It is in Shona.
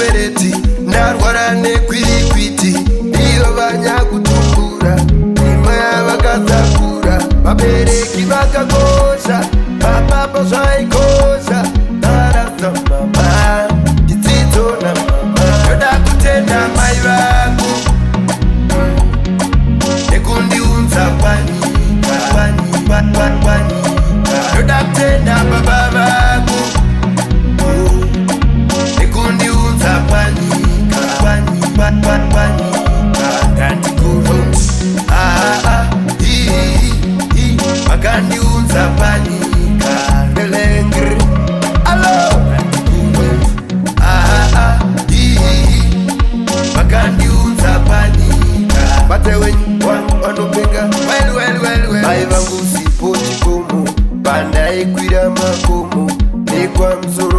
nekwereti ndarwara nekwirikwiti iyo vanyakutumbura imwe yavakazakura vabereki vakakosha vapapo zvaikosha darasa mama dzidzo namama ndoda kutenda mai vangu nekundiunza panyika ndoda kutenda baba vangu nekundiunza panyika ngandikuronzi vakandiunza panyika ndelengri alo vakandiunza panyika batewenyu vanopinga mai vangu sipo chikomo pandaikwira makomo nekwamzo